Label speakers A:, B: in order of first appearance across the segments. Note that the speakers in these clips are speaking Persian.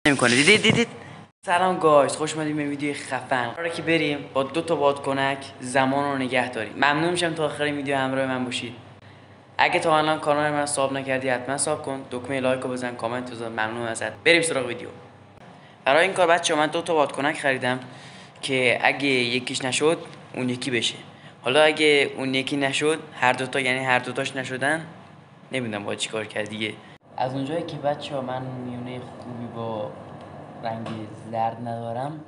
A: نمیکنه. دیدید سلام گایز، خوش اومدیم به ویدیو خفن. قراره که بریم با 2 تا بادکنک زمان رو نگه داریم. ممنون میشم تا آخر ویدیو همراه من باشید. اگه تا الان کانال من ساب نکردی حتما ساب کن، دکمه لایک رو بزن، کامنت بزن، ممنون ازت. بریم سراغ ویدیو. برای این کار بچه‌ها من 2 تا بادکنک خریدم که اگه یکیش نشد اون یکی بشه. حالا اگه اون یکی نشد، هر دو تا یعنی هر دو تاش نشدن، نمیدونم باید چیکار کرد دیگه. از اونجایی که بچه‌ها من میونه خوبی با رنگ زرد ندارم،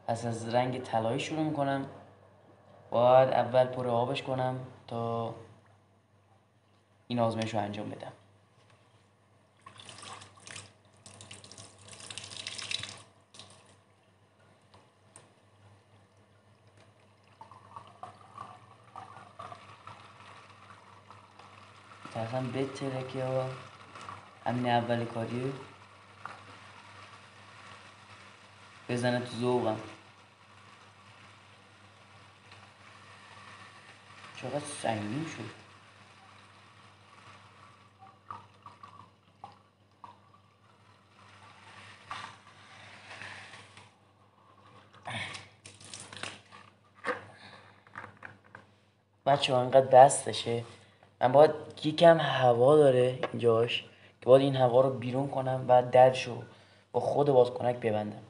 A: پس از رنگ طلایی شروع میکنم. باید اول پر آبش کنم تا این آزمایش رو انجام بدم. ترسم بتره که همین اولی کاریه بزنه تو ذوقم. چقدر سنگین شد. بچه ها انقدر بستشه، من باید یکم هوا داره اینجاش که باید این هوا رو بیرون کنم و درشو با خود بادکنک ببندم.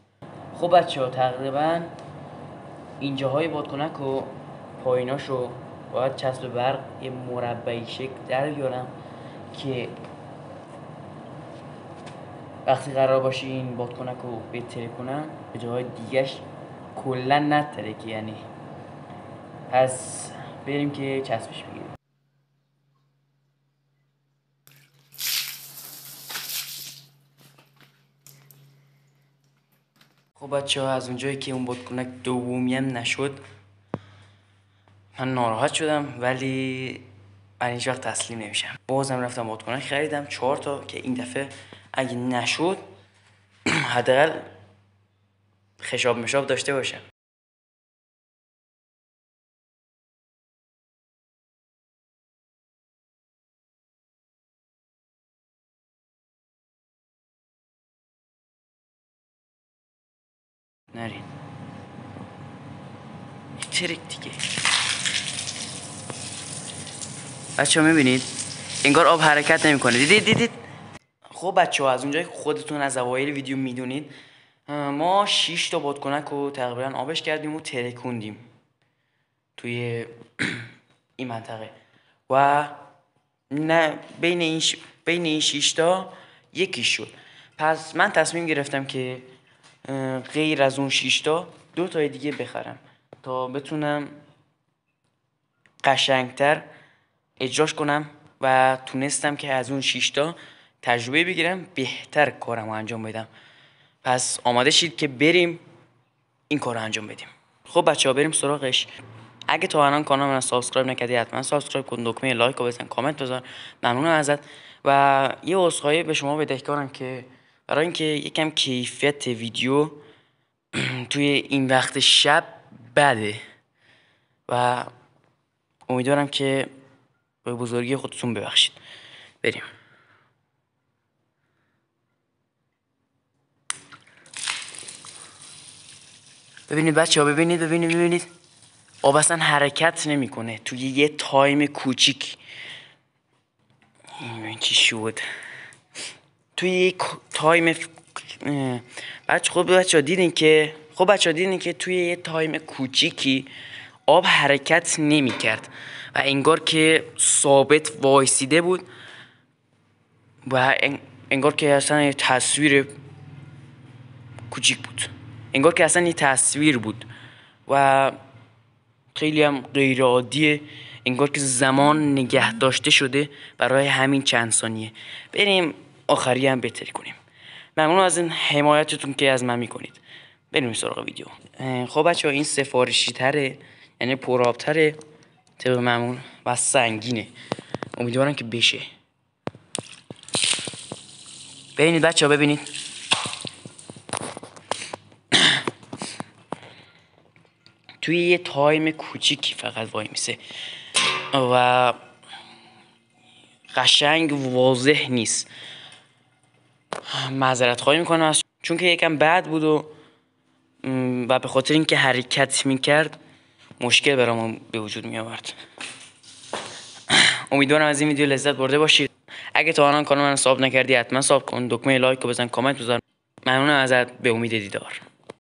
A: خب بچه ها تقریبا اینجاهای بادکنک و پاییناشو باید چسب برق یه مربعی شکل در بیارم که وقتی قرار باشه این بادکنک رو بتره کنم به جاهای دیگهش کلا نتره که یعنی. پس بریم که چسبش بگیریم. خب بچه ها از اونجایی که اون بادکنک دومیم نشد من ناراحت شدم، ولی من هیچ وقت تسلیم نمیشم. بازم رفتم بادکنک خریدم 4 تا که این دفعه اگه نشد حداقل خشاب مشاب داشته باشم. نرین ترک دیگه. بچه ها میبینید انگار آب حرکت نمیکنه. دیدید. خب بچه ها از اونجایی که خودتون از اوایل ویدیو میدونید ما 6 تا بادکنک رو تقریبا آبش کردیم و ترکوندیم توی این منطقه و نه بین این 6 تا یکی شد. پس من تصمیم گرفتم که غیر از اون 6 تا 2 تای دیگه بخرم تا بتونم قشنگتر اجراش کنم و تونستم که از اون 6 تا تجربه بگیرم، بهتر کارمو انجام بدم. پس آماده شید که بریم این کار رو انجام بدیم. خب بچه‌ها بریم سراغش. اگه تا الان کانال من سابسکرایب نکردی حتما سابسکرایب کن، دکمه لایک رو بزن، کامنت بذار، ممنونم ازت. و یه عذرخواهی به شما بدهکارم که برای اینکه یکم کیفیت ویدیو توی این وقت شب بده و امیدوارم که به بزرگی خودتون ببخشید. بریم. ببینید بچه ها، ببینید آب اصلا حرکت نمیکنه توی یه تایم کوچیک. این چی شد توی یک تایم بچه ها دیدین که توی یه تایم کوچیکی آب حرکت نمی کرد و انگار که ثابت وایسیده بود و انگار که اصلا یه تصویر کوچیک بود، انگار که اصلا یه تصویر بود و خیلی هم غیر عادیه، انگار که زمان نگه داشته شده برای همین چند ثانیه. بریم آخری هم بهتری کنیم. ممنون از این حمایتتون که از من میکنید. بریم سراغ ویدیو. خب بچه‌ها این سفارشی تره، یعنی پرآب تره طبق معمول و سنگینه. امیدوارم که بشه. ببینید بچه‌ها، ببینید توی یه تایم کوچیکی فقط وای میسه و قشنگ واضح نیست. معذرت خواهی میکنم از چون که یکم بد بود و به خاطر اینکه حرکت میکرد مشکل برام به وجود می آورد. امیدوارم از این ویدیو لذت برده باشید. اگه تا الان کانال من ساب نکردی حتما ساب کن، دکمه لایک رو بزن، کامنت بذار. ممنونم ازت. به امید دیدار.